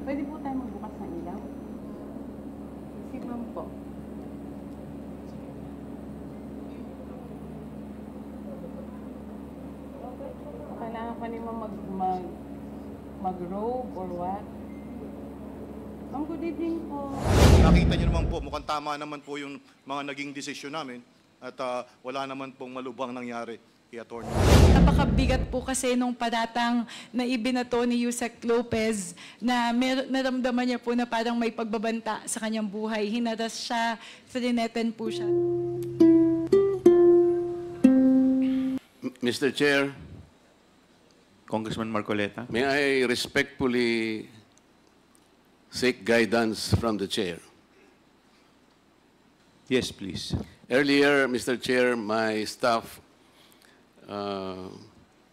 Pwede po tayo magbukas ng ilaw? Si ma'am po. Kailangan pa ni ma'am mag-robe or what? Ma'am, good evening po. Nakita niyo naman po, mukhang tama naman po yung mga naging desisyon namin at wala naman pong malubhang nangyari kay Atty. Napakabigat po kasi nung paratang na ibinato ni Yusek Lopez na naramdaman niya po na parang may pagbabanta sa kanyang buhay. Hinaras siya, trineten po siya. Mr. Chair, Congressman Marcoleta. may I respectfully seek guidance from the Chair? Yes, please. Earlier, Mr. Chair, my staff,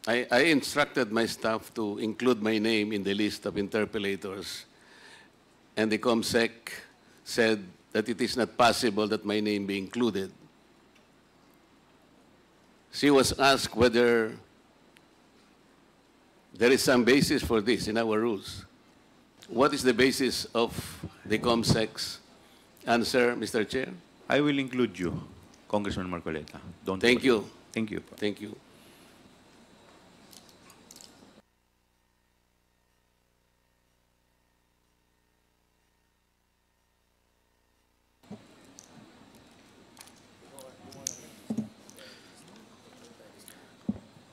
I instructed my staff to include my name in the list of interpellators, and the COMSEC said that it is not possible that my name be included. She was asked whether there is some basis for this in our rules. What is the basis of the COMSEC's answer, Mr. Chair? I will include you, Congressman Marcoleta. Don't Thank worry. you. Thank you. Thank you.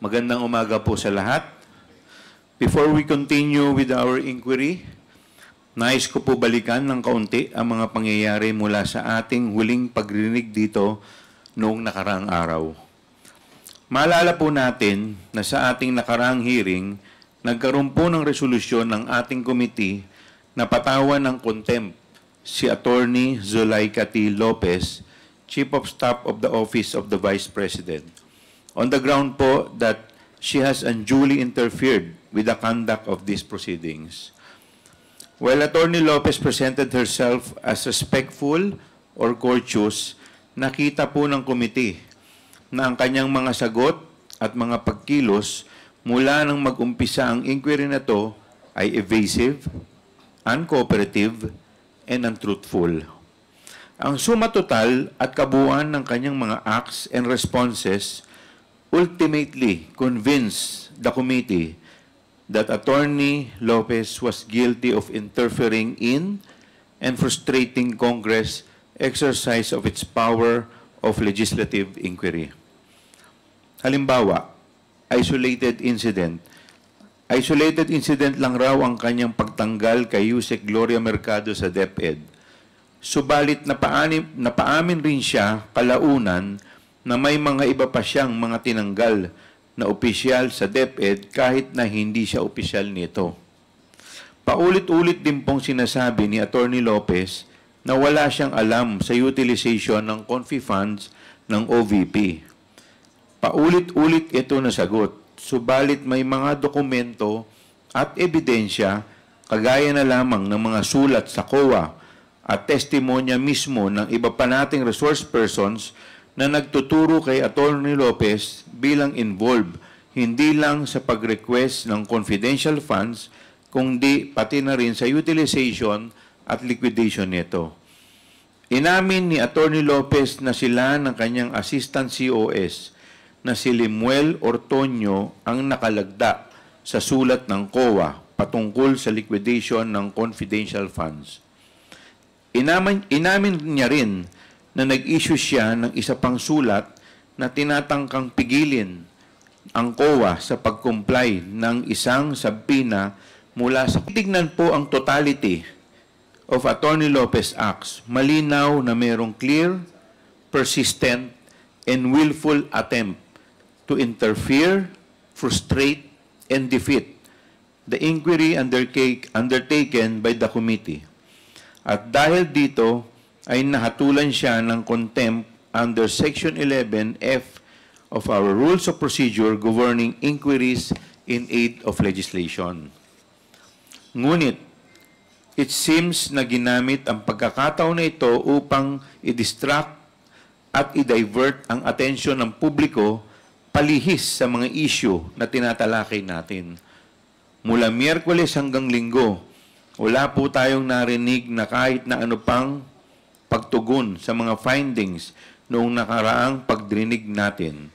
Magandang umaga po sa lahat. Before we continue with our inquiry, nais ko po balikan ng kaunti ang mga pangyayari mula sa ating huling pagrinig dito noong nakaraang araw. Maalala po natin na sa ating nakaraang hearing, nagkaroon po ng resolusyon ng ating committee na patawan ng contempt si Attorney Zulaika T. Lopez, Chief of Staff of the Office of the Vice President, on the ground po that she has unduly interfered with the conduct of these proceedings. While Attorney Lopez presented herself as respectful or courteous, nakita po ng committee na ang kanyang mga sagot at mga pagkilos mula nang mag-umpisa ang inquiry na to ay evasive, uncooperative, and untruthful. Ang suma total at kabuuan ng kanyang mga acts and responses ultimately convinced the committee that Attorney Lopez was guilty of interfering in and frustrating Congress' exercise of its power of legislative inquiry. Halimbawa, isolated incident. Isolated incident lang raw ang kanyang pagtanggal kay Yusek Gloria Mercado sa DepEd. Subalit napaamin rin siya kalaunan na may mga iba pa siyang mga tinanggal na opisyal sa DepEd kahit na hindi siya opisyal nito. Paulit-ulit din pong sinasabi ni Attorney Lopez na wala siyang alam sa utilization ng confi funds ng OVP. Paulit-ulit ito na sagot, subalit may mga dokumento at ebidensya kagaya na lamang ng mga sulat sa COA at testimonya mismo ng iba pa nating resource persons na nagtuturo kay Attorney Lopez bilang involved hindi lang sa pag-request ng confidential funds, kundi pati na rin sa utilization at liquidation nito. Inamin ni Attorney Lopez na sila ng kanyang assistant COS na si Limuel Ortonio ang nakalagda sa sulat ng COA patungkol sa liquidation ng confidential funds. Inamin niya rin na nag-issue siya ng isa pang sulat na tinatangkang pigilin ang COA sa pag-comply ng isang subpoena mula sa... Tignan po ang totality of Attorney Lopez Acts. Malinaw na mayroong clear, persistent, and willful attempt to interfere, frustrate, and defeat the inquiry undertaken by the committee. At dahil dito, ay nahatulan siya ng contempt under Section 11F of our Rules of Procedure governing inquiries in aid of legislation. Ngunit, it seems na ginamit ang pagkakataon na ito upang i-distract at i-divert ang atensyon ng publiko palihis sa mga issue na tinatalakay natin. Mula Miyerkules hanggang Linggo, wala po tayong narinig na kahit na ano pang pagtugon sa mga findings noong nakaraang pagdrinig natin.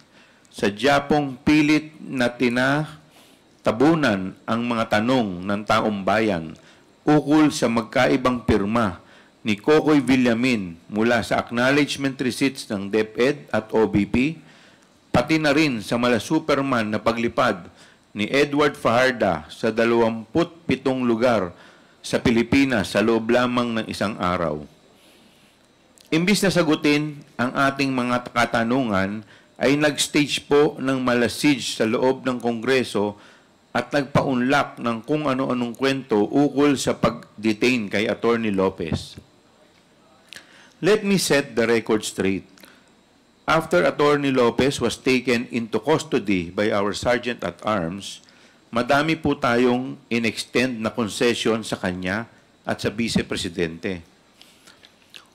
Sadya pong pilit na tinatabunan ang mga tanong ng taong bayan ukol sa magkaibang pirma ni Kokoy Villamin mula sa acknowledgement receipts ng DepEd at OBP, pati na rin sa mala Superman na paglipad ni Edward Fajarda sa 27 lugar sa Pilipinas sa loob lamang ng isang araw. Imbis na sagutin ang ating mga katanungan, ay nag-stage po ng malasige sa loob ng Kongreso at nagpaunlak ng kung ano-anong kwento ukol sa pag-detain kay Atty. Lopez. Let me set the record straight. After Atty. Lopez was taken into custody by our Sergeant-at-Arms, madami po tayong in-extend na concession sa kanya at sa Vice Presidente.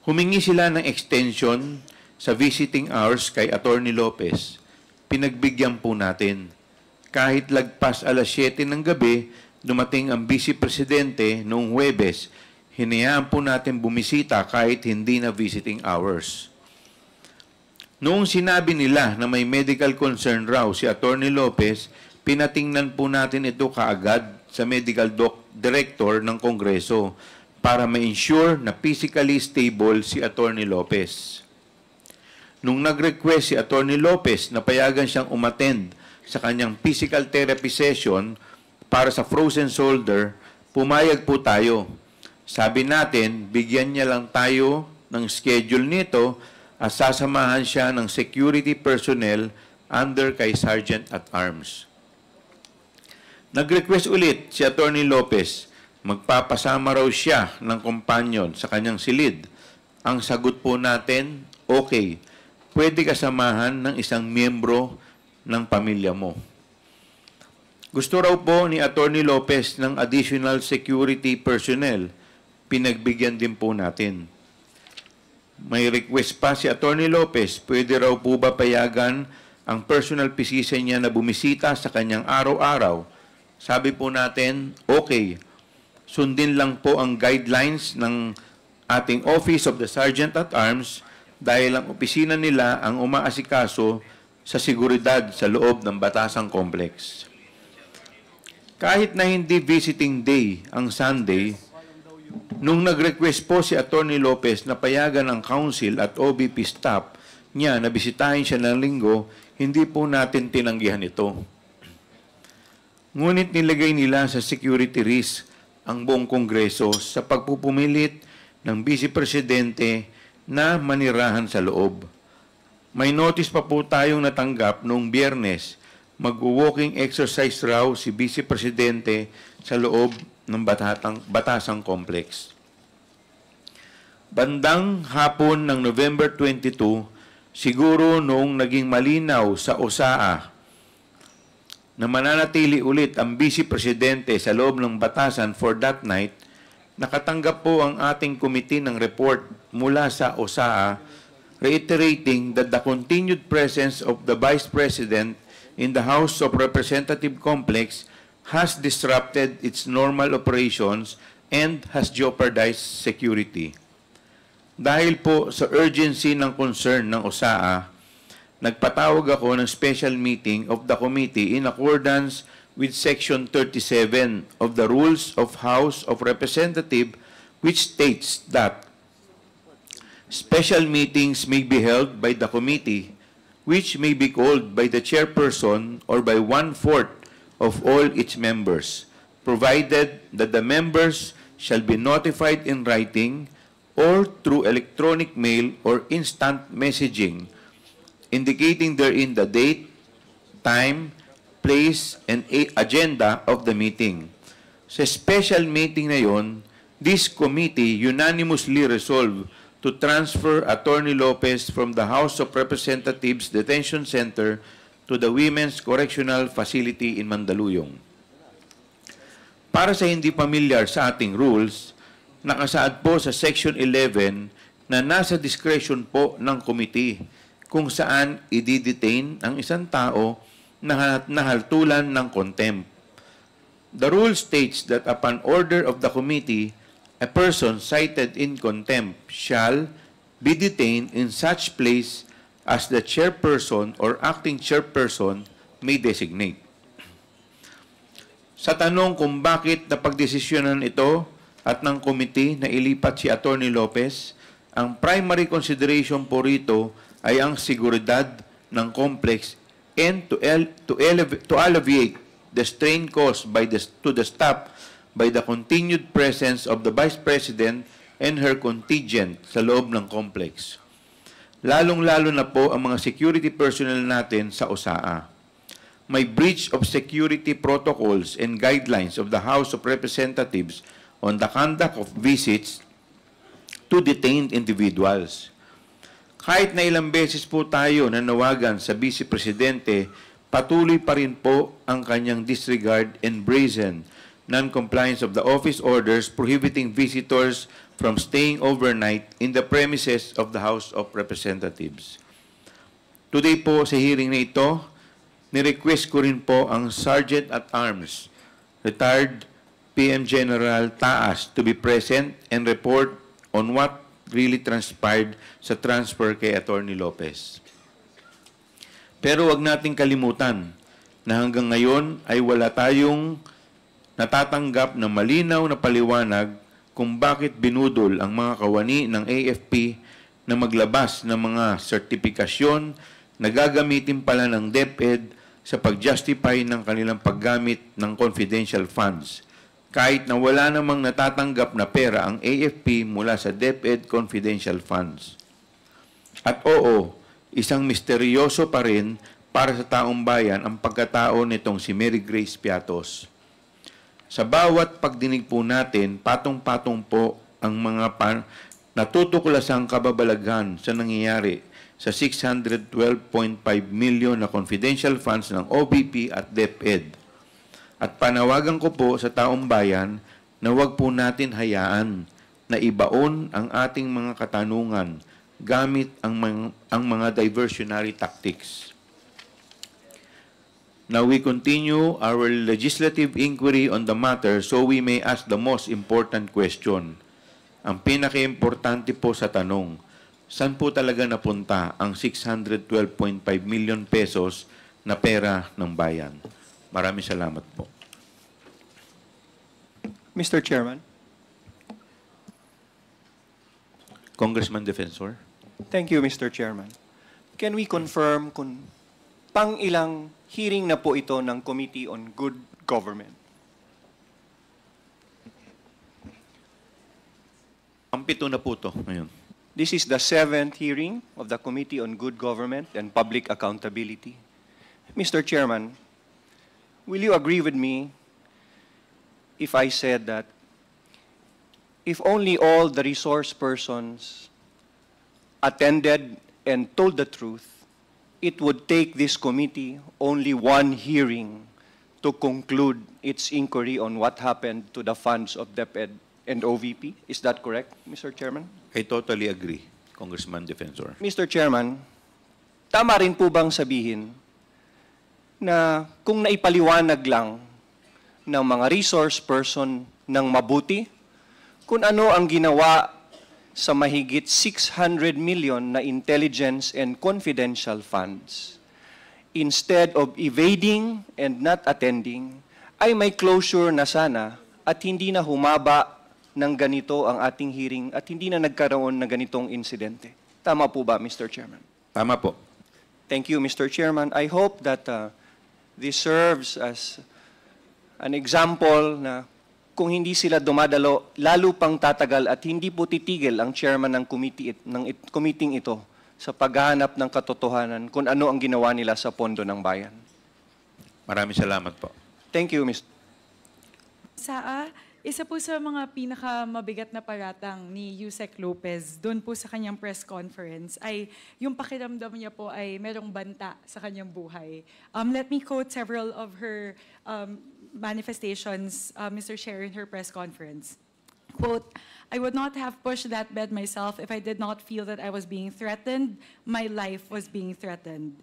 Humingi sila ng extension sa visiting hours kay Atty. Lopez. Pinagbigyan po natin. Kahit lagpas alas 7 ng gabi, dumating ang Vice Presidente noong Huwebes. Hinayaan po natin bumisita kahit hindi na visiting hours. Noong sinabi nila na may medical concern raw si Atty. Lopez, pinatingnan po natin ito kaagad sa medical director ng Kongreso para ma-ensure na physically stable si Atty. Lopez. Nung nag-request si Atty. Lopez na payagan siyang umattend sa kanyang physical therapy session para sa frozen shoulder, pumayag po tayo. Sabi natin, bigyan niya lang tayo ng schedule nito at sasamahan siya ng security personnel under kay Sergeant-at-Arms. Nag-request ulit si Atty. Lopez, magpapasama raw siya ng companion sa kanyang silid. Ang sagot po natin, okay, pwede kasamahan ng isang miyembro ng pamilya mo. Gusto raw po ni Atty. Lopez ng additional security personnel. Pinagbigyan din po natin. May request pa si Atty. Lopez, pwede raw po ba payagan ang personal physician niya na bumisita sa kanyang araw-araw? Sabi po natin, okay. Sundin lang po ang guidelines ng ating Office of the Sergeant-at-Arms dahil ang opisina nila ang umaasikaso sa seguridad sa loob ng Batasang Complex. Kahit na hindi visiting day ang Sunday, nung nag-request po si Atty. Lopez na payagan ang council at OBP staff niya na bisitahin siya ng linggo, hindi po natin tinanggihan ito. Ngunit nilagay nila sa security risk ang buong Kongreso sa pagpupumilit ng Vice Presidente na manirahan sa loob. May notice pa po tayong natanggap noong Biyernes, mag-walking exercise raw si Vice Presidente sa loob ng Batasang Complex. Bandang hapon ng November 22, siguro noong naging malinaw sa OSAA na mananatili ulit ang Vice Presidente sa loob ng Batasan for that night, nakatanggap po ang ating committee ng report mula sa OSAA reiterating that the continued presence of the Vice President in the House of Representative Complex has disrupted its normal operations and has jeopardized security. Dahil po sa urgency ng concern ng OSAA, nagpatawag ako ng special meeting of the committee in accordance with Section 37 of the Rules of House of Representative, which states that special meetings may be held by the committee, which may be called by the chairperson or by 1/4 of all its members, provided that the members shall be notified in writing or through electronic mail or instant messaging, indicating therein the date, time, place, and agenda of the meeting. Sa special meeting na yon, this committee unanimously resolved to transfer Atty. Lopez from the House of Representatives Detention Center to the Women's Correctional Facility in Mandaluyong. Para sa hindi pamilyar sa ating rules, nakasaad po sa Section 11 na nasa discretion po ng committee kung saan i-detain ang isang tao na nahaltulan ng contempt. The rule states that upon order of the committee, a person cited in contempt shall be detained in such place as the chairperson or acting chairperson may designate. Sa tanong kung bakit napagdesisyonan ito at ng committee na ilipat si Atty. Lopez, ang primary consideration po rito ay ang seguridad ng complex and to alleviate the strain caused to the staff by the continued presence of the Vice President and her contingent sa loob ng complex. Lalong-lalo na po ang mga security personnel natin sa OSAA. May breach of security protocols and guidelines of the House of Representatives on the conduct of visits to detained individuals. Kahit na ilang beses po tayo nanawagan sa Vice Presidente, patuloy pa rin po ang kanyang disregard and brazen non-compliance of the office orders prohibiting visitors from staying overnight in the premises of the House of Representatives. Today po sa hearing na ito, ni-request ko rin po ang Sergeant at Arms, retired PM General Taas, to be present and report on what really transpired sa transfer kay Atty. Lopez. Pero wag nating kalimutan na hanggang ngayon ay wala tayong natatanggap na malinaw na paliwanag kung bakit binudol ang mga kawani ng AFP na maglabas ng mga sertifikasyon na gagamitin pala ng DepEd sa pag-justify ng kanilang paggamit ng confidential funds, kahit na wala namang natatanggap na pera ang AFP mula sa DepEd confidential funds. At oo, isang misteryoso pa rin para sa taong bayan ang pagkatao nitong si Mary Grace Piatos. Sa bawat pagdinig po natin, patong-patong po ang mga natutuklasang kababalaghan sa nangyayari sa 612.5 million na confidential funds ng OVP at DepEd. At panawagan ko po sa taong bayan na huwag po natin hayaan na ibaon ang ating mga katanungan gamit ang mga diversionary tactics. Now we continue our legislative inquiry on the matter so we may ask the most important question. Ang pinaka-importante po sa tanong, saan po talaga napunta ang 612.5 million pesos na pera ng bayan? Maraming salamat po. Mr. Chairman. Congressman Defensor. Thank you, Mr. Chairman. Can we confirm kung pang-ilang hearing na po ito ng Committee on Good Government? Ang pito na po ito ngayon. This is the 7th hearing of the Committee on Good Government and Public Accountability. Mr. Chairman, will you agree with me if I said that if only all the resource persons attended and told the truth, it would take this committee only one hearing to conclude its inquiry on what happened to the funds of DepEd and OVP? Is that correct, Mr. Chairman? I totally agree, Congressman Defensor. Mr. Chairman, tama rin po bang sabihin na kung naipaliwanag lang ng mga resource person ng mabuti kung ano ang ginawa sa mahigit 600 million na intelligence and confidential funds, instead of evading and not attending, ay may closure na sana at hindi na humaba ng ganito ang ating hearing at hindi na nagkaroon ng ganitong insidente. Tama po ba, Mr. Chairman? Tama po. Thank you, Mr. Chairman. I hope that this serves as an example na kung hindi sila dumadalo, lalo pang tatagal at hindi po titigil ang chairman ng committee ito sa paghahanap ng katotohanan kung ano ang ginawa nila sa pondo ng bayan. Maraming salamat po. Thank you, Mr. Isa po sa mga pinakamabigat na paratang ni Yusek Lopez doon po sa kanyang press conference ay yung pakiramdam niya po ay merong banta sa kanyang buhay. Let me quote several of her manifestations, Mr. Chair, in her press conference. Quote, "I would not have pushed that bed myself if I did not feel that I was being threatened. My life was being threatened."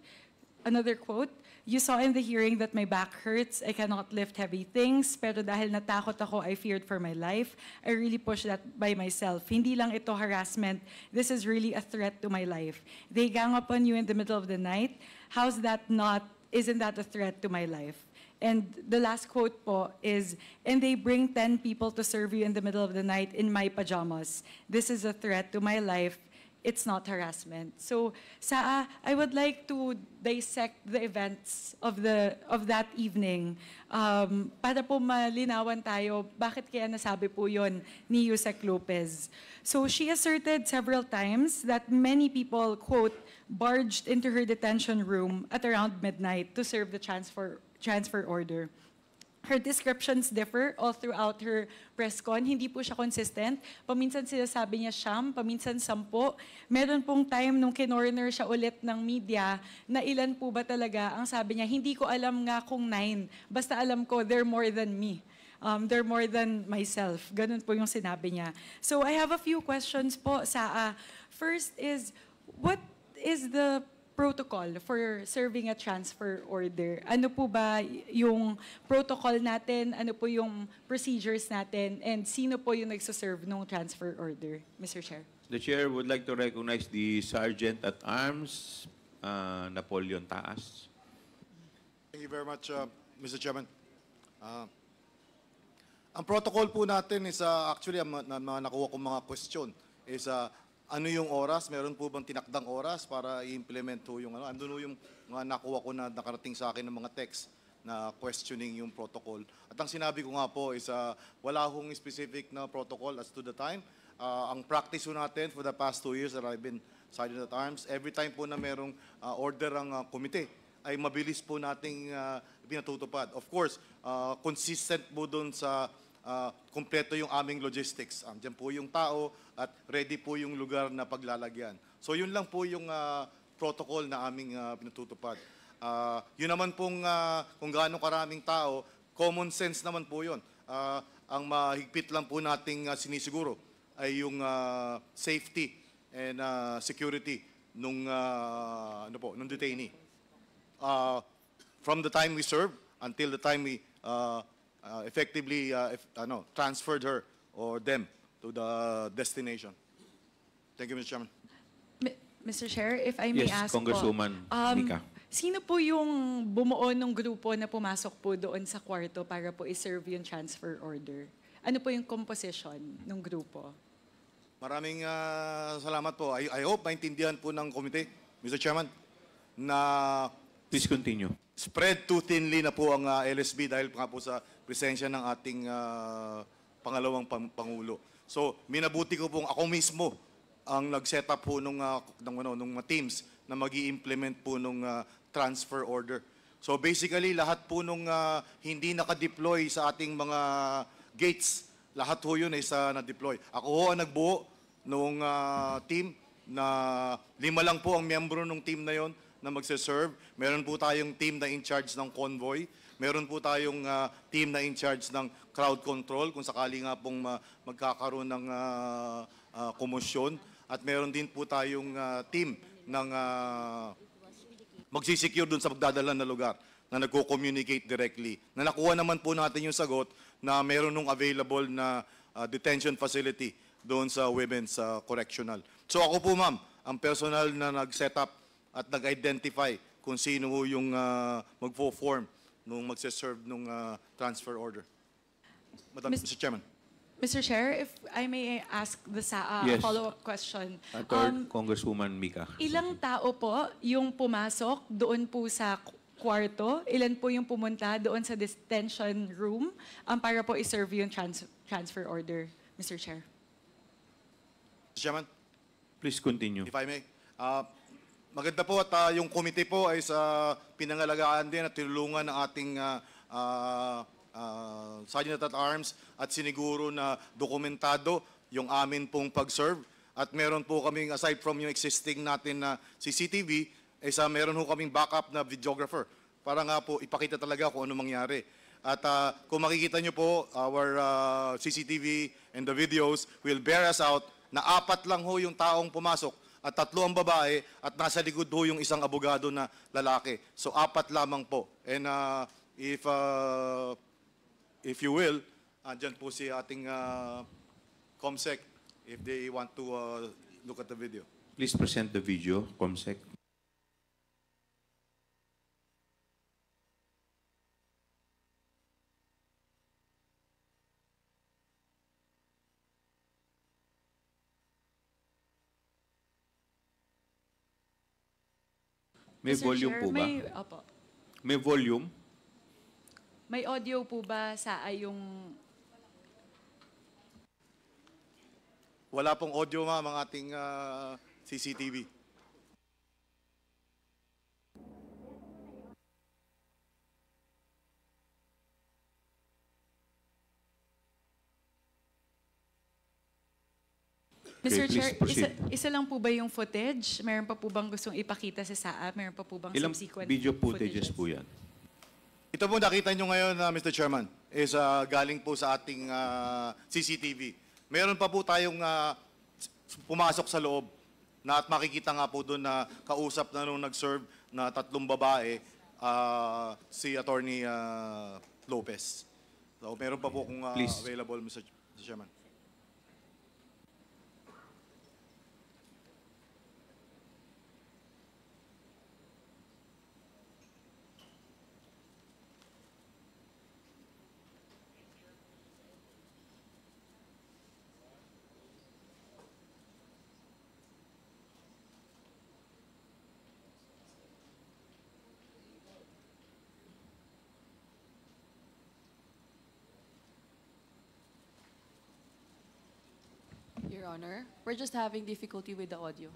Another quote, You saw in the hearing that my back hurts, I cannot lift heavy things, pero dahil natakot ako, I feared for my life. I really pushed that by myself. Hindi lang ito harassment, this is really a threat to my life. They gang up on you in the middle of the night. Isn't that a threat to my life? And the last quote po is, and they bring 10 people to serve you in the middle of the night in my pajamas. This is a threat to my life. It's not harassment. So, I would like to dissect the events of that evening para po malinawan tayo bakit kaya nasabi po yon ni Yusek Lopez. So, she asserted several times that many people, quote, barged into her detention room at around midnight to serve the transfer order. Her descriptions differ all throughout her press con. Hindi po siya consistent. Paminsan sinasabi niya siyam, paminsan 10. Meron pong time nung kinorner siya ulit ng media na ilan po ba talaga. Ang sabi niya, hindi ko alam nga kung 9. Basta alam ko, they're more than me. They're more than myself. Ganun po yung sinabi niya. So I have a few questions po, Saa. First is, what is the protocol for serving a transfer order? Ano po ba yung protocol natin? Ano po yung procedures natin? And sino po yung nagsaserve ng transfer order, Mr. Chair? The Chair would like to recognize the Sergeant at Arms, Napoleon Taas. Thank you very much, Mr. Chairman. Ang protocol po natin is, actually, ang nakuha kong mga question is, ano yung oras? Meron po bang tinakdang oras para i-implement po yung ano? Andun po yung mga nakuha ko na nakarating sa akin ng mga text na questioning yung protocol. At ang sinabi ko nga po is wala hong specific na protocol as to the time. Ang practice po natin for the past 2 years that I've been Sergeant at Arms, every time po na merong order ang komite, ay mabilis po nating pinatutupad. Of course, consistent po doon sa kompleto yung aming logistics. Diyan po yung tao at ready po yung lugar na paglalagyan. So yun lang po yung protocol na aming pinatutupad. Yun naman pong kung gaano karaming tao, common sense naman po yun. Ang mahigpit lang po nating sinisiguro ay yung safety and security nung detainee. From the time we serve until the time we effectively transferred her or them to the destination. Thank you, Mr. Chairman. Mr. Chair, if I may Yes, ask Congresswoman po, Mika. sino po yung bumuo ng grupo na pumasok po doon sa kwarto para po i-serve yung transfer order? Ano po yung composition ng grupo? Maraming salamat po. I hope maintindihan po ng komite, Mr. Chairman, na Please continue. spread too thinly na po ang LSB dahil nga po sa presensya ng ating pangalawang Pangulo. So, minabuti ko pong ako mismo ang nag-set up po nung mga teams na mag-i-implement po nung transfer order. So basically, lahat po nung hindi naka-deploy sa ating mga gates, lahat po yun ay na-deploy. Ako ho ang nagbuo nung team na 5 lang po ang miyembro ng team na yon na magse-serve. Meron po tayong team na in charge ng convoy. Meron po tayong team na in charge ng crowd control kung sakali nga pong magkakaroon ng komosyon. At meron din po tayong team ng magsisecure dun sa magdadala na lugar na nagko-communicate directly. Na nakuha naman po natin yung sagot na meron nung available na detention facility doon sa Women's Correctional. So ako po, ma'am, ang personal na nag-set up at nag-identify kung sino yung magpo-form nung magse-serve nung transfer order. Madam, Mr. Chairman. Mr. Chair, if I may ask the Yes. follow-up question. Third, Congresswoman Mika. Ilang tao po yung pumasok doon po sa kwarto? Ilan po yung pumunta doon sa detention room para po i-serve yung transfer order, Mr. Chair? Mr. Chairman, Please continue. if I may. Maganda po at yung committee po ay sa pinangalagaan din at tinulungan ng ating Sergeant at Arms at siniguro na dokumentado yung amin pong pag-serve. At meron po kaming, aside from yung existing natin na CCTV, meron po kaming backup na videographer para nga po ipakita talaga kung ano mangyari. At kung makikita nyo po, our CCTV and the videos will bear us out na 4 lang ho yung taong pumasok at 3 ang babae at nasa likod ho yung isang abogado na lalaki. So 4 lamang po. And if you will, andyan po si ating COMSEC if they want to look at the video. Please present the video, Comsec. May Mr. volume Chair, po ba? Opo. May volume? May audio po ba sa yung... Wala pong audio ma'am ang ating CCTV. Mr. please Chair, proceed. isa lang po ba yung footage? Meron pa po bang gustong ipakita sa SAA? Meron pa po bang Ilang subsequent video footages footages? po yan? Ito po nakita nyo ngayon, Mr. Chairman, is galing po sa ating CCTV. Meron pa po tayong pumasok sa loob na at makikita nga po doon na kausap na nung nag-serve na 3 babae, si Attorney Lopez. So meron pa po kung Please. available, Mr. Chairman. Your Honor, we're just having difficulty with the audio.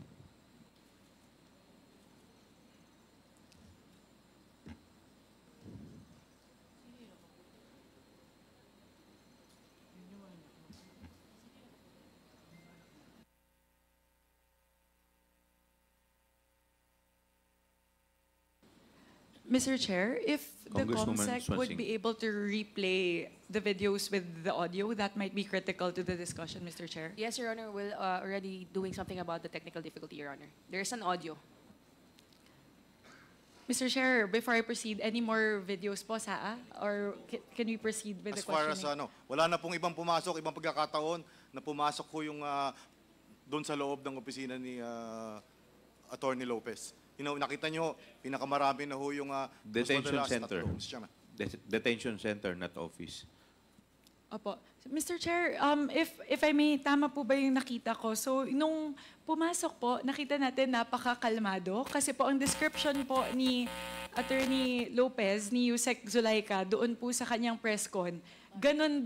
Mr. Chair, if the Congresswoman COMSEC would Swansing. be able to replay the videos with the audio, that might be critical to the discussion, Mr. Chair. Yes, Your Honor, we're already doing something about the technical difficulty, Your Honor. There's an audio. Mr. Chair, before I proceed, any more videos po, SAA? Or can we proceed with As the far as questioning? wala na pong ibang pumasok, ibang pagkakataon na pumasok ko yung doon sa loob ng opisina ni Attorney Lopez. Nakita nyo, pinakamarami na ho yung mas Detention madalas na center. tatlo, Mr. Chairman. Detention center, not office. Opo. Mr. Chair, if I may, tama po ba yung nakita ko? So, nung pumasok po, nakita natin napakakalmado. Kasi po, ang description po ni Attorney Lopez, ni Yusek Zulaika, doon po sa kanyang press con, ganun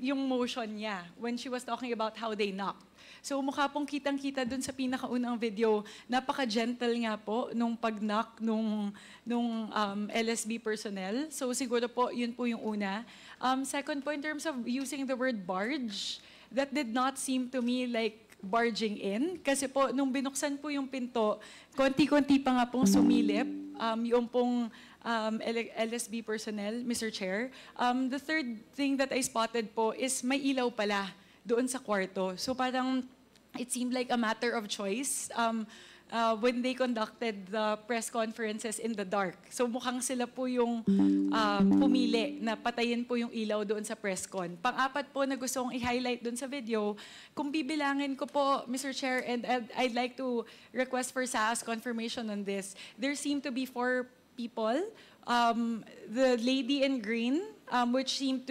yung motion niya when she was talking about how they knocked. So mukha pong kitang-kita dun sa pinakaunang video, napaka-gentle nga po nung pag-knock nung LSB personnel. So siguro po, yun po yung una. Second po, in terms of using the word barge, that did not seem to me like barging in. Kasi po, nung binuksan po yung pinto, konti-konti pa nga pong sumilip yung pong LSB personnel, Mr. Chair. The third thing that I spotted po is may ilaw pala doon sa kwarto. So parang it seemed like a matter of choice when they conducted the press conferences in the dark. So mukhang sila po yung pumili na patayin po yung ilaw doon sa press con. Pang-apat po na gusto kong i-highlight doon sa video, kung bibilangin ko po, Mr. Chair, and I'd like to request for SAA's confirmation on this, there seem to be 4 people. The lady in green, which seemed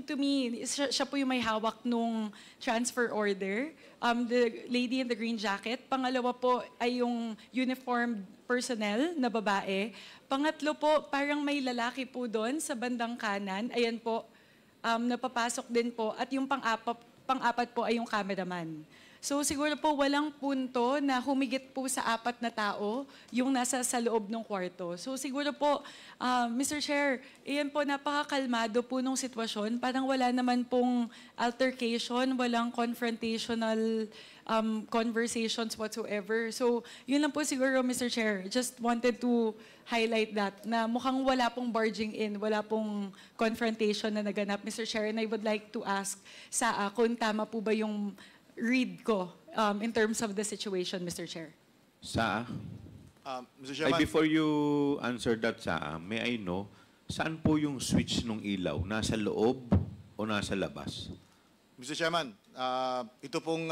to me, siya po yung may hawak nung transfer order. The lady in the green jacket. Pangalawa po ay yung uniformed personnel na babae. Pangatlo po, parang may lalaki po doon sa bandang kanan. Ayan po, napapasok din po. At yung pang-apat po ay yung cameraman. So siguro po walang punto na humigit po sa 4 na tao yung nasa sa loob ng kwarto. So siguro po, Mr. Chair, iyan po napakakalmado po nung sitwasyon. Parang wala naman pong altercation, walang confrontational conversations whatsoever. So yun lang po siguro, Mr. Chair. Just wanted to highlight that na mukhang wala pong barging in, wala pong confrontation na naganap, Mr. Chair. And I would like to ask SAA kung tama po ba yung read ko in terms of the situation, Mr. Chair. Sa Mr. Ay, Chairman, before you answer that, may I know, saan po yung switch ng ilaw? Nasa loob o nasa labas? Mr. Chairman, ito pong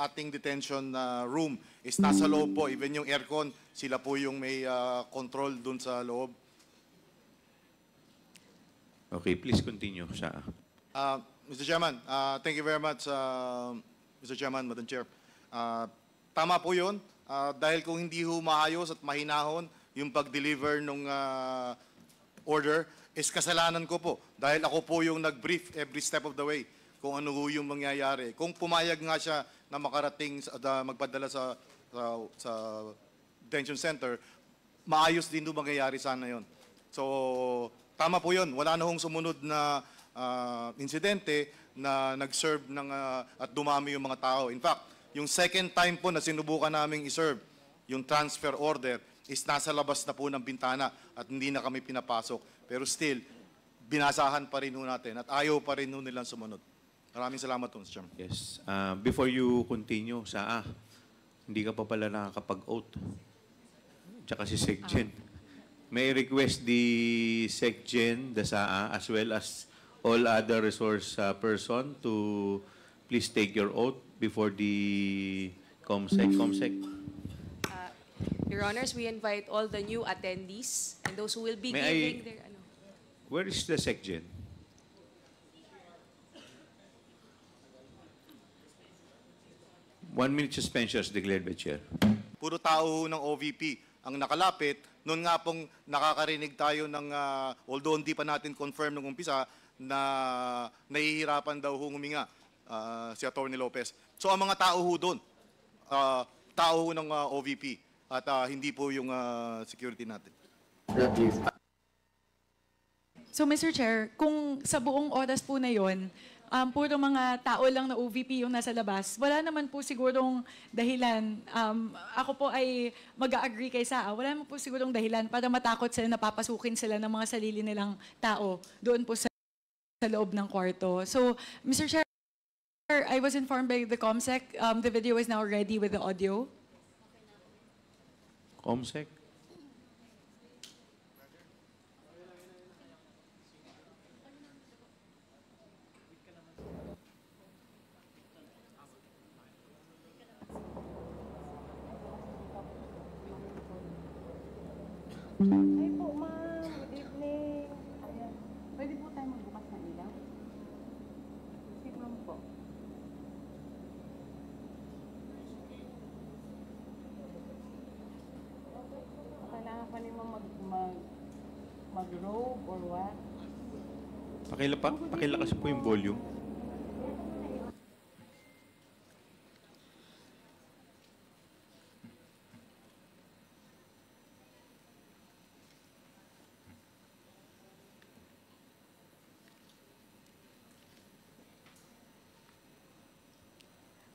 ating detention room is nasa loob po. Even yung aircon, sila po yung may control dun sa loob. Okay, please continue, Sa. Mr. Chairman, thank you very much, Mr. Chairman, Madam Chair. Tama po yun. Dahil kung hindi ho maayos at mahinahon yung pag-deliver ng order, is kasalanan ko po. Dahil ako po yung nag-brief every step of the way kung ano ho yung mangyayari. Kung pumayag nga siya na makarating, magpadala sa detention center, maayos din ho mangyayari sana yon. So, tama po yun. Wala na hong sumunod na insidente na nag-serve at dumami yung mga tao. In fact, yung second time po na sinubukan naming i-serve yung transfer order is nasa labas na po ng bintana at hindi na kami pinapasok. Pero still, binasahan pa rin ho natin at ayaw pa rin ho nilang sumunod. Maraming salamat po, Mr. Chairman. Yes. Before you continue, Sa, hindi ka pa pala nakakapag-oath. Tsaka si SecGen. May I request the SecGen, the SAA, as well as all other resource person to please take your oath before the COMSEC. COMSEC. Your Honors, we invite all the new attendees and those who will be May giving I- their... Where is the SecGen? One-minute suspension as declared by Chair. Puro tao ho ng OVP ang nakalapit. Noon nga pong nakakarinig tayo ng, although hindi pa natin confirm nung umpisa, na nahihirapan daw ho huminga si Atty. Lopez. So ang mga tao ho doon, tao ho ng OVP at hindi po yung security natin. So, Mr. Chair, kung sa buong oras po na yon, puro mga tao lang na OVP yung nasa labas, wala naman po sigurong dahilan. Ako po ay mag-agree kay Saa. Wala naman po sigurong dahilan para matakot sila na papasukin sila ng mga sarili nilang tao doon po sa loob ng kwarto. So, Mr. Chair, I was informed by the COMSEC, the video is now ready with the audio. COMSEC? Hi po, ma'am. Good evening. Ayan. Pwede po tayo magbukas ng ilaw? Si ma'am po. Kailangan pa ni ma'am mag-robe or what? Pakilakas po yung volume.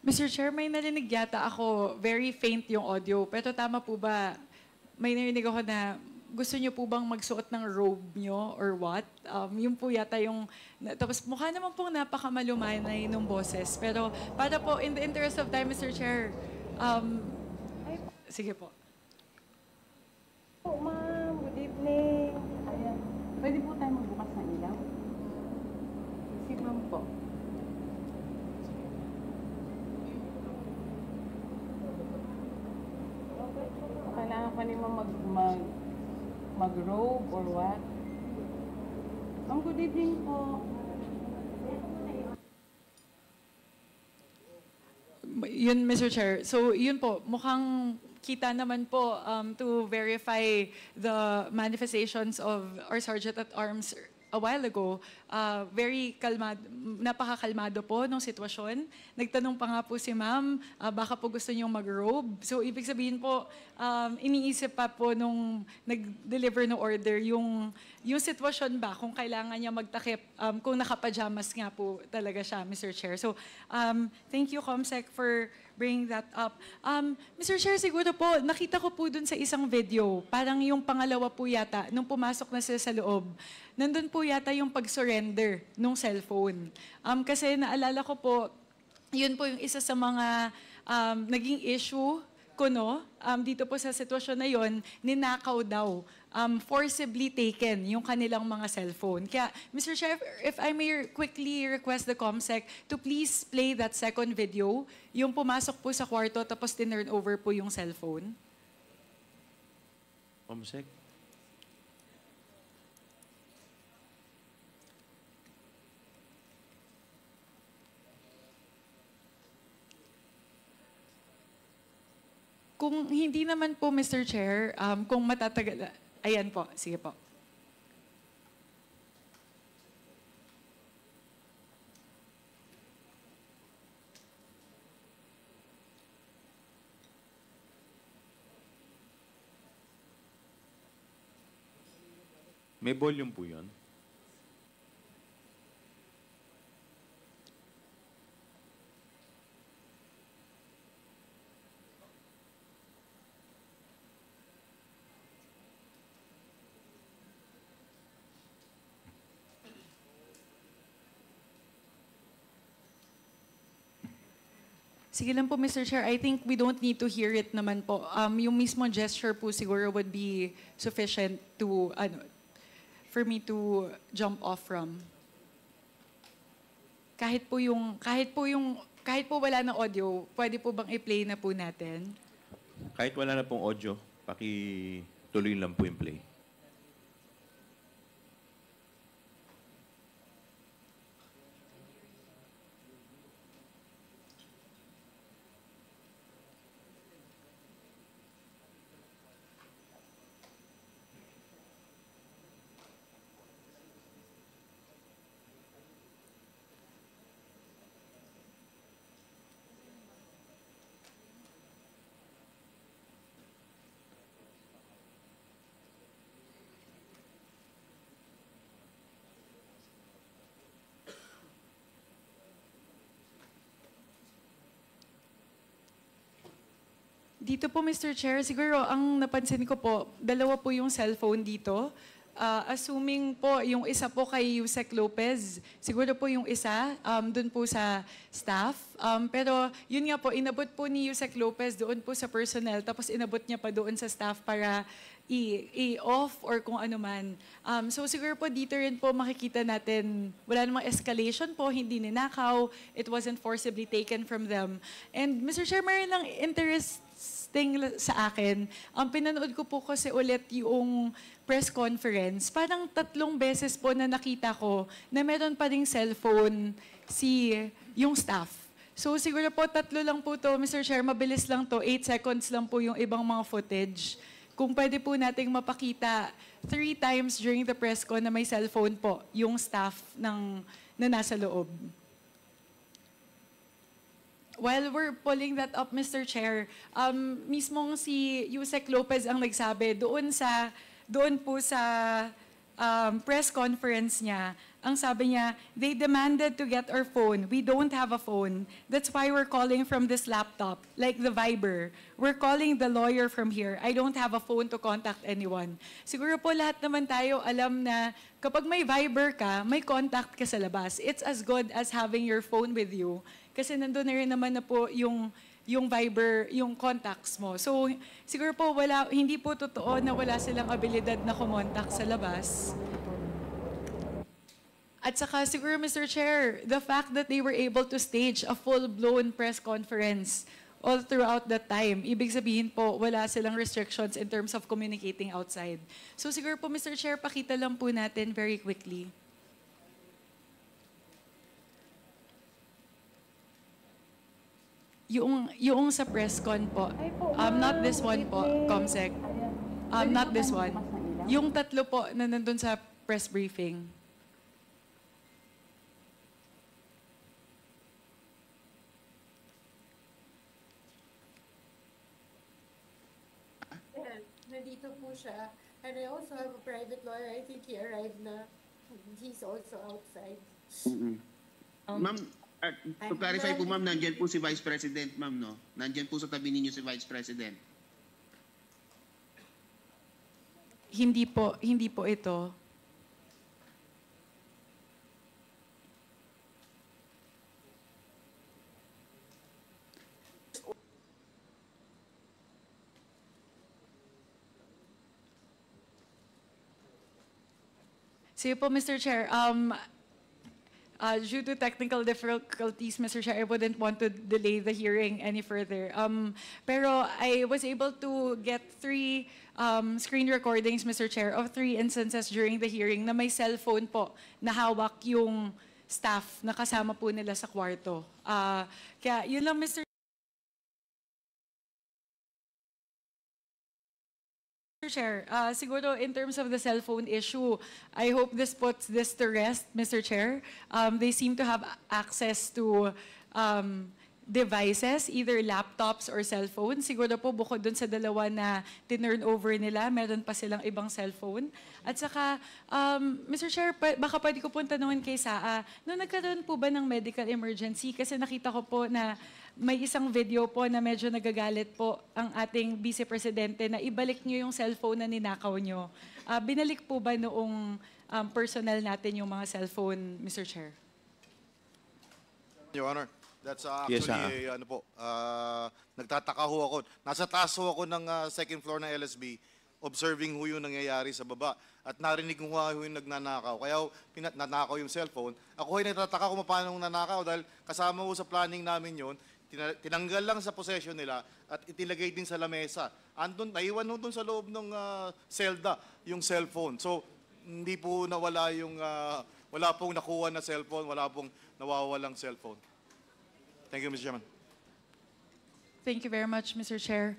Mr. Chair, may narinig yata ako, very faint yung audio. Pero tama po ba, may narinig ako na gusto niyo po bang magsuot ng robe niyo or what? Yun po yata yung, tapos mukha naman pong napakamalumanay ng boses. Pero para po, in the interest of time, Mr. Chair, sige po. Po, ma'am. Good evening. Ayan. Pwede po tayo magbukas ng ilaw? Si ma'am po. Kailangan pa ni ma'am mag-robe or what? Ma'am, good evening po. Yun, Mr. Chair. So, yun po, mukhang kita naman po to verify the manifestations of our Sergeant at Arms a while ago. Very kalmado, napakakalmado po ng sitwasyon. Nagtanong pa nga po si ma'am, baka po gusto niyong mag-robe. So, ibig sabihin po, iniisip pa po nung nag-deliver ng order yung sitwasyon ba, kung kailangan niya magtakip, kung nakapajamas nga po talaga siya, Mr. Chair. So, thank you, COMSEC, for bringing that up. Mr. Chair, siguro po, nakita ko po dun sa isang video, parang yung pangalawa po yata, nung pumasok na sila sa loob, nandun po yata yung pag-surrender nung cellphone. Kasi naalala ko po, yun po yung isa sa mga naging issue ko, no? Dito po sa sitwasyon na yon, ninakaw daw, forcibly taken yung kanilang mga cellphone. Kaya, Mr. Chair, if I may quickly request the COMSEC to please play that second video, yung pumasok po sa kwarto tapos tinurn over po yung cellphone. Comsec. Kung hindi naman po, Mr. Chair, kung matatagal... Ayan po, sige po. May volume po yun. Sige lang po, Mr. Chair. I think we don't need to hear it naman po. Yung mismo gesture po siguro would be sufficient to, for me to jump off from. Kahit po wala ng audio, pwede po bang i-play na po natin? Kahit wala na pong audio, pakituloy lang po yung play. Dito po, Mr. Chair, siguro ang napansin ko po, dalawa po yung cellphone dito. Assuming po, yung isa po kay Yusek Lopez, siguro po yung isa dun po sa staff. Pero yun nga po, inabot po ni Yusek Lopez doon po sa personnel, tapos inabot niya pa doon sa staff para i-off or kung ano man. So siguro po dito rin po makikita natin, wala namang escalation po, hindi ninakaw, it wasn't forcibly taken from them. And Mr. Chair, mayroon lang interesting sa akin. Pinanood ko po kasi ulit yung press conference. Parang 3 beses po na nakita ko na meron pa ring cellphone yung staff. So siguro po 3 lang po to, Mr. Chair, mabilis lang to, 8 seconds lang po yung ibang mga footage. Kung pwede po nating mapakita 3 times during the press con na may cellphone po yung staff na nasa loob. While we're pulling that up, Mr. Chair, mismong si Yusek Lopez ang nagsabi doon po sa press conference niya, ang sabi niya, they demanded to get our phone. We don't have a phone. That's why we're calling from this laptop, like the Viber. We're calling the lawyer from here. I don't have a phone to contact anyone. Siguro po lahat naman tayo alam na kapag may Viber ka, may contact ka sa labas. It's as good as having your phone with you. Kasi nandun na rin naman na po yung Viber, yung contacts mo. So, siguro po hindi po totoo na wala silang abilidad na kumontak sa labas. At saka siguro, Mr. Chair, the fact that they were able to stage a full-blown press conference all throughout that time, ibig sabihin po, wala silang restrictions in terms of communicating outside. So siguro po, Mr. Chair, pakita lang po natin very quickly. Yung sa press con po, not this one po, Comsec. Not this one. Yung 3 po na nandun sa press briefing. Nandito po siya. And I also have a private lawyer. I think he arrived na. He's also outside. Ma'am, to clarify po ma'am, nandyan po si Vice President ma'am, no? Nandyan po sa tabi ninyo si Vice President. Hindi po ito. Sige po, Mr. Chair. Due to technical difficulties, Mr. Chair, I wouldn't want to delay the hearing any further. Pero I was able to get 3 screen recordings, Mr. Chair, of 3 instances during the hearing na may cellphone po na hawak yung staff na kasama po nila sa kwarto. Kaya yun lang, Mr. Chair, siguro in terms of the cell phone issue, I hope this puts this to rest, Mr. Chair. They seem to have access to devices, either laptops or cell phones. Siguro po bukod dun sa dalawa na tinurn over nila, meron pa silang ibang cellphone. At saka, Mr. Chair, baka pwede ko po tanungin kay Saa, nung nagkaroon po ba ng medical emergency? Kasi nakita ko po na may isang video po na medyo nagagalit po ang ating Vice Presidente na ibalik niyo yung cellphone na ninakaw niyo. Binalik po ba noong personal natin yung mga cellphone, Mr. Chair? Your Honor, that's Yes, actually, nagtataka ho ako. Nasa taas ho ako ng second floor ng LSB, observing ho yung nangyayari sa baba. At narinig ko ho yung nagnanakaw. Kaya ho, nanakaw yung cellphone. Ako ay nagtataka kung paano nanakaw dahil kasama ho sa planning namin yon. Tinanggal lang sa possession nila at itilagay din sa lamesa. Andun, naiwan ho dun sa loob ng selda yung cellphone. So, hindi po nawala yung, wala pong nakuha na cellphone, wala pong nawawalang cellphone. Thank you, Mr. Chairman. Thank you very much, Mr. Chair.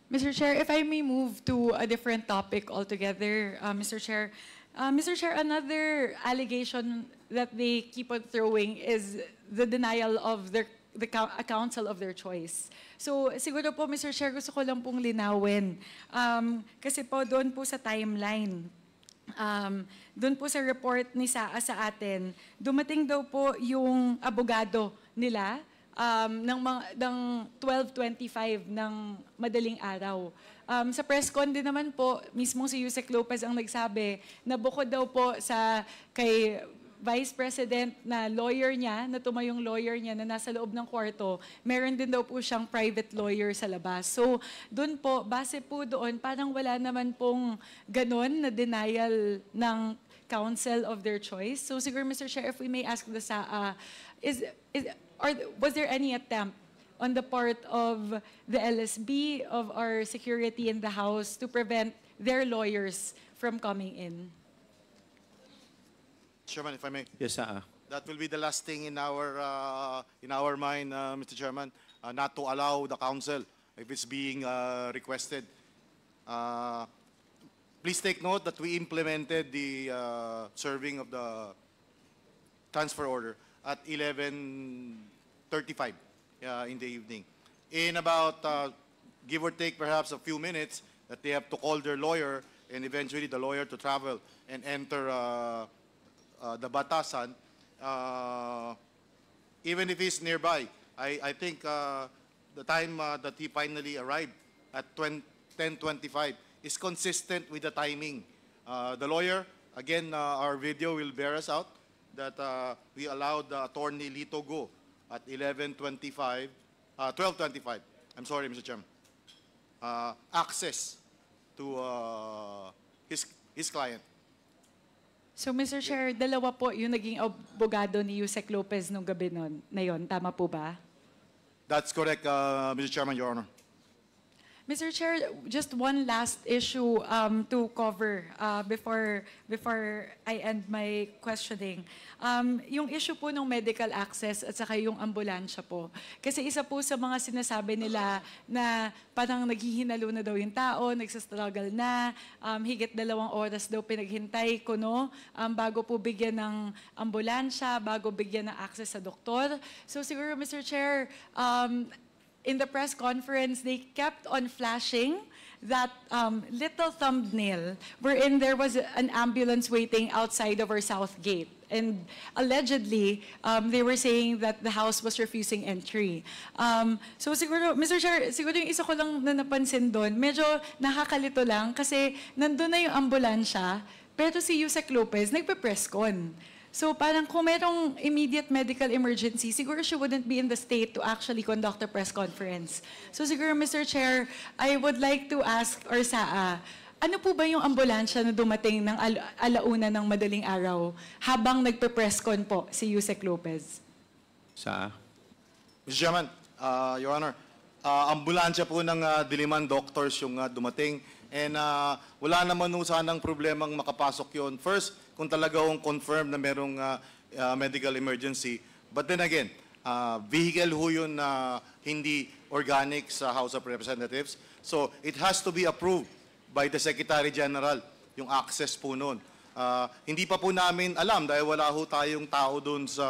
Mr. Chair, if I may move to a different topic altogether, Mr. Chair. Mr. Chair, another allegation that they keep on throwing is the denial of a counsel of their choice. So, siguro po, Mr. Chair, gusto ko lang pong linawin. Kasi po, doon po sa timeline, doon po sa report ni Saa sa atin, dumating daw po yung abogado nila ng 12:25 ng madaling araw. Sa press con din naman po, mismo si Yusek Lopez ang nagsabi na bukod daw po sa kay Vice President na lawyer niya, na tumayong lawyer niya na nasa loob ng kwarto, meron din daw po siyang private lawyer sa labas. So, doon po, base po doon, parang wala naman pong ganon na denial ng counsel of their choice. So, siguro, Mr. Chair, if we may ask the SAA, was there any attempt on the part of the LSB, of our security in the House, to prevent their lawyers from coming in? Chairman, if I may. Yes, That will be the last thing in our mind, Mr. Chairman, not to allow the council if it's being requested. Please take note that we implemented the serving of the transfer order at 11:35 in the evening. In about, give or take perhaps a few minutes, that they have to call their lawyer and eventually the lawyer to travel and enter the Batasan, even if he's nearby. I think the time that he finally arrived at 10:25 is consistent with the timing. The lawyer, again, our video will bear us out that we allowed the attorney Lito go at 12:25, I'm sorry, Mr. Chairman, access to his client. So, Mr. Chair, dalawa po yung naging abogado ni Yusek Lopez nung gabi na yon. Tama po ba? That's correct, Mr. Chairman, Your Honor. Mr. Chair, just one last issue to cover before I end my questioning. Yung issue po ng medical access at saka yung ambulansya po. Kasi isa po sa mga sinasabi nila na parang naghihinalo na daw yung tao, nagsastruggle na, higit 2 oras daw pinaghintay ko, no? Bago po bigyan ng ambulansya, bago bigyan ng access sa doktor. So siguro, Mr. Chair, in the press conference, they kept on flashing that little thumbnail wherein there was an ambulance waiting outside of our south gate. And allegedly, they were saying that the house was refusing entry. So siguro, Mr. Chair, siguro yung isa ko lang na napansin doon, medyo nakakalito lang kasi nandun na yung ambulansya, pero si Yusek Lopez nagpe-press con. So parang kung merong immediate medical emergency, siguro she wouldn't be in the state to actually conduct a press conference. So siguro, Mr. Chair, I would like to ask Orsaa, ano po ba yung ambulansya na dumating ng alauna ng madaling araw habang nagpe-press con po si Yusek Lopez? Sa? Mr. Chairman, Your Honor, ambulansya po ng Diliman doctors yung dumating. And wala naman ho sanang problemang makapasok yon. First, kung talaga hong confirmed na merong medical emergency. But then again, vehicle ho yun na hindi organic sa House of Representatives. So it has to be approved by the Secretary General, yung access po noon. Hindi pa po namin alam dahil wala ho tayong tao doon sa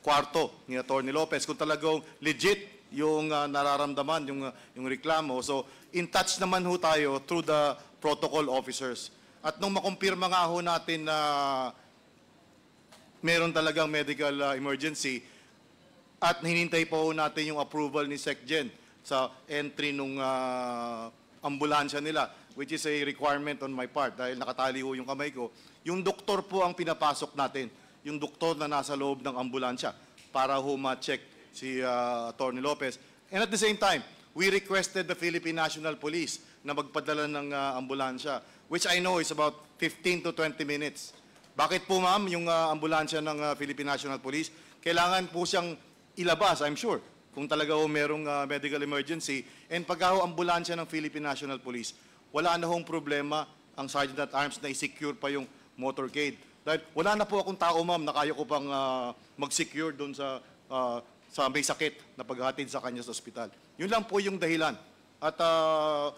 kwarto ni Atty. Lopez kung talagang legit yung nararamdaman, yung reklamo. So in touch naman ho tayo through the protocol officers. At nung makumpirma nga ho natin na meron talagang medical emergency at hinintay po ho natin yung approval ni SecGen sa entry nung ambulansya nila, which is a requirement on my part dahil nakatali ho yung kamay ko. Yung doktor po ang pinapasok natin, yung doktor na nasa loob ng ambulansya para ho ma-check si Atty. Lopez. And at the same time, we requested the Philippine National Police na magpadala ng ambulansya, which I know is about 15 to 20 minutes. Bakit po ma'am yung ambulansya ng Philippine National Police? Kailangan po siyang ilabas, I'm sure, kung talaga ho merong medical emergency. And pagka ho ambulansya ng Philippine National Police, wala na hong problema ang Sergeant at Arms na i-secure pa yung motorcade. Dahil wala na po akong tao ma'am na kaya ko pang mag-secure doon sa may sakit na paghatid sa kanya sa ospital. Yun lang po yung dahilan. At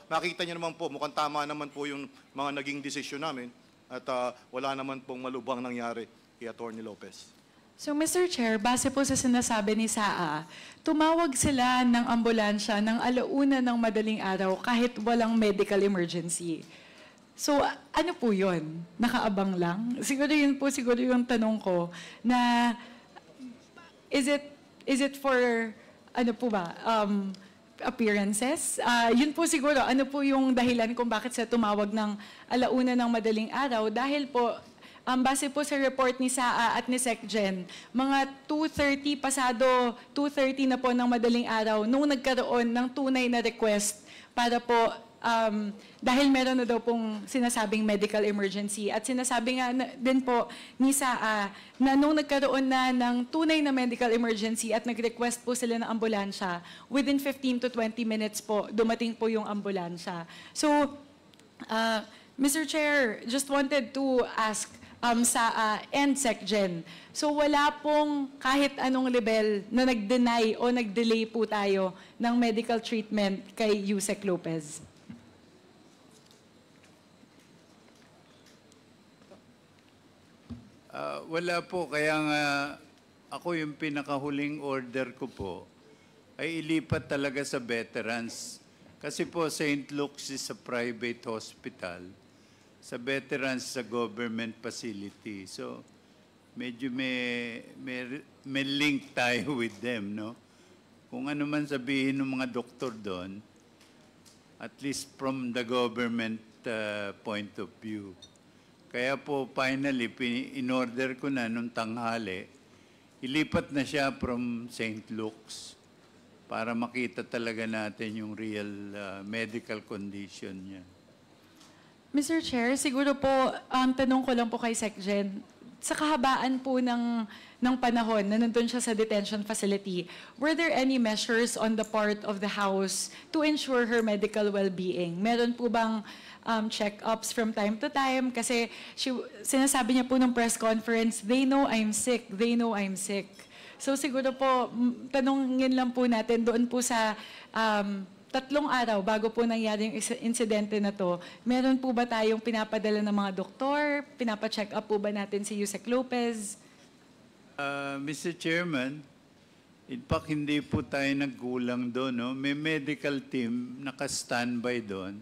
nakita niyo naman po, mukhang tama naman po yung mga naging desisyon namin at wala naman pong malubhang nangyari kay Atty. Lopez. So, Mr. Chair, base po sa sinasabi ni SAA, tumawag sila ng ambulansya ng alauna ng madaling araw kahit walang medical emergency. So, ano po yun? Nakaabang lang? Siguro yun po siguro yung tanong ko na is it for, ano po ba, appearances? Yun po siguro, ano po yung dahilan kung bakit sila tumawag ng alauna ng madaling araw? Dahil po, base po sa report ni SAA at ni SecGen, mga 2:30 pasado, 2:30 na po ng madaling araw, nung nagkaroon ng tunay na request para po, dahil meron na daw pong sinasabing medical emergency. At sinasabi nga din po ni SAA na nung nagkaroon na ng tunay na medical emergency at nag-request po sila ng ambulansya, within 15 to 20 minutes po, dumating po yung ambulansya. So, Mr. Chair, just wanted to ask SAA and SecGen. So wala pong kahit anong level na nag-deny o nag-delay po tayo ng medical treatment kay Yusek Lopez. Wala po, kaya nga ako yung pinakahuling order ko po ay ilipat talaga sa veterans. Kasi po St. Luke's is a private hospital, sa veterans sa government facility. So medyo may link tayo with them, no? Kung ano man sabihin ng mga doktor doon, at least from the government point of view. Kaya po finally, in-order ko na nung tanghali, ilipat na siya from St. Luke's para makita talaga natin yung real medical condition niya. Mr. Chair, siguro po, tanong ko lang po kay SecGen, sa kahabaan po ng panahon na nandun siya sa detention facility, were there any measures on the part of the House to ensure her medical well-being? Meron po bang check-ups from time to time? Kasi sinasabi niya po ng press conference, they know I'm sick, they know I'm sick. So siguro po, tanongin lang po natin doon po sa 3 araw bago po nangyari yung insidente na to, meron po ba tayong pinapadala ng mga doktor? Pinapa-check up po ba natin si Yusek Lopez? Mr. Chairman, in fact, hindi po tayo nagkulang doon. No? May medical team naka-standby doon.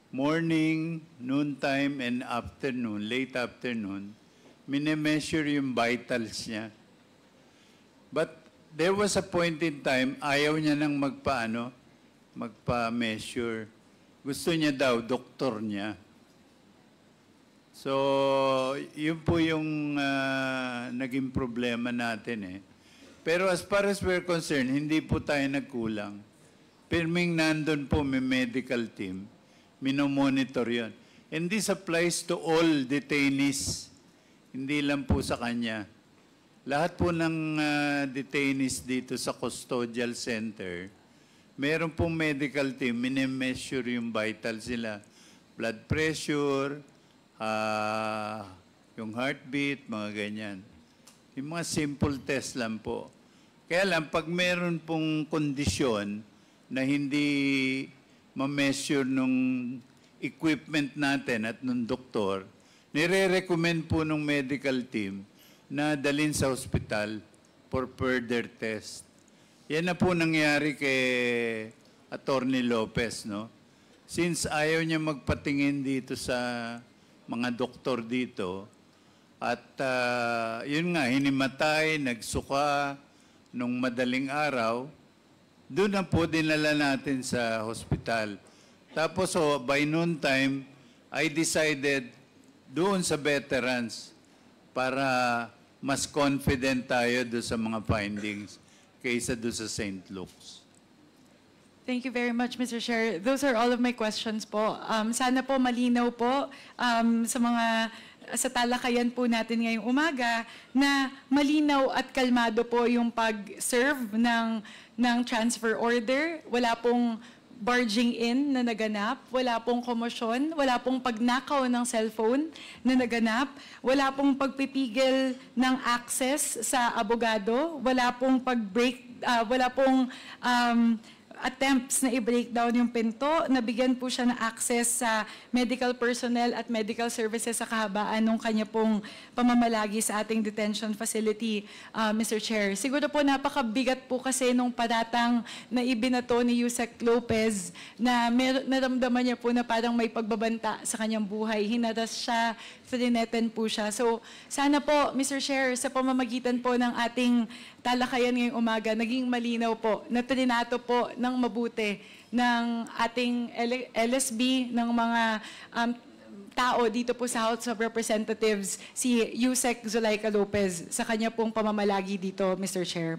Morning, noontime, and afternoon, late afternoon, mini-measure yung vitals niya. But there was a point in time, ayaw niya nang magpa-measure. Gusto niya daw, doktor niya. So, yun po yung naging problema natin eh. Pero as far as we're concerned, hindi po tayo nagkulang. Pirming nandun po may medical team. minomonitor yon. And this applies to all detainees, hindi lang po sa kanya. Lahat po ng detainees dito sa custodial center, meron pong medical team, minimeasure yung vital sila. Blood pressure, yung heartbeat, mga ganyan. Yung mga simple test lang po. Kaya lang, pag meron pong kondisyon na hindi ma-measure nung equipment natin at nung doktor, nire-recommend po nung medical team na dalhin sa hospital for further test. Yan na po nangyari kay Attorney Lopez, no? Since ayaw niya magpatingin dito sa mga doktor dito, at yun nga, hinimatay, nagsuka nung madaling araw, doon na po dinala natin sa hospital. Tapos by noon time, I decided doon sa veterans para mas confident tayo doon sa mga findings kaysa doon sa St. Luke's. Thank you very much, Mr. Chair. Those are all of my questions po. Sana po malinaw po sa talakayan po natin ngayong umaga na malinaw at kalmado po yung pag-serve ng transfer order. Wala pong barging in na naganap, wala pong komosyon, wala pong pagnakaw ng cellphone na naganap, wala pong pagpipigil ng access sa abogado, wala pong wala pong attempts na i-breakdown yung pinto, nabigyan po siya ng access sa medical personnel at medical services sa kahabaan ng kanya pong pamamalagi sa ating detention facility, Mr. Chair. Siguro po napakabigat po kasi nung paratang na ibinato ni Yusek Lopez na naramdaman niya po na parang may pagbabanta sa kanyang buhay. Hinaras siya, trineten po siya. So sana po, Mr. Chair, sa pamamagitan po ng ating talakayan ngayong umaga, naging malinaw po, na trinato po ng mabuti ng ating LSB, ng mga tao dito po sa House of Representatives, si Yusek Zulaika Lopez, sa kanya pong pamamalagi dito, Mr. Chair.